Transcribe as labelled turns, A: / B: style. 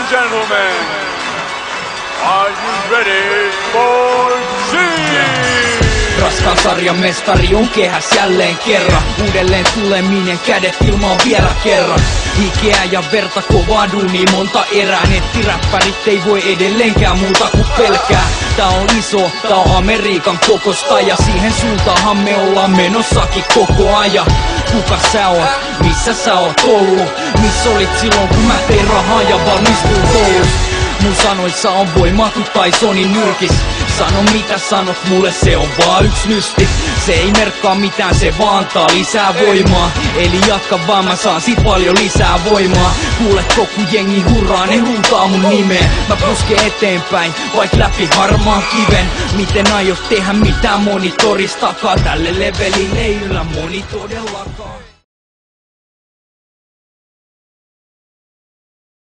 A: gentlemen, are you ready for Siege?
B: Raskaan sarjan mestari on kehäs jälleen kerran. Uudelleen tuleminen, kädet ilmaan vielä kerran. Hikeä ja verta kovaa duunia monta erää. Nettiräppärit ei voi edelleenkään muuta kuin pelkää. Tää on iso, tää on Amerikan kokosta. Ja siihen suuntaanhan me ollaan menossakin koko ajan. Kuka sä oot? Missä sä oot ollut? Missä olit silloin kun mä tein rahaa ja valmistuin koulusta? Mun sanoissa on voimaa kuin Tysonin nyrkis. Sano mitä sanot mulle, se on vaan yks nysti. Se ei merkkaa mitään, se vaan antaa lisää voimaa. Eli jatka vaan, mä saan sit paljon lisää voimaa. Kuule koko jengi hurraa, ne huutaa mun nimeä. Mä pusken eteenpäin, vaik läpi harmaan kiven. Miten aiot tehdä mitään monitorista takaa? Tälle levelille ei yllä moni todellakaan.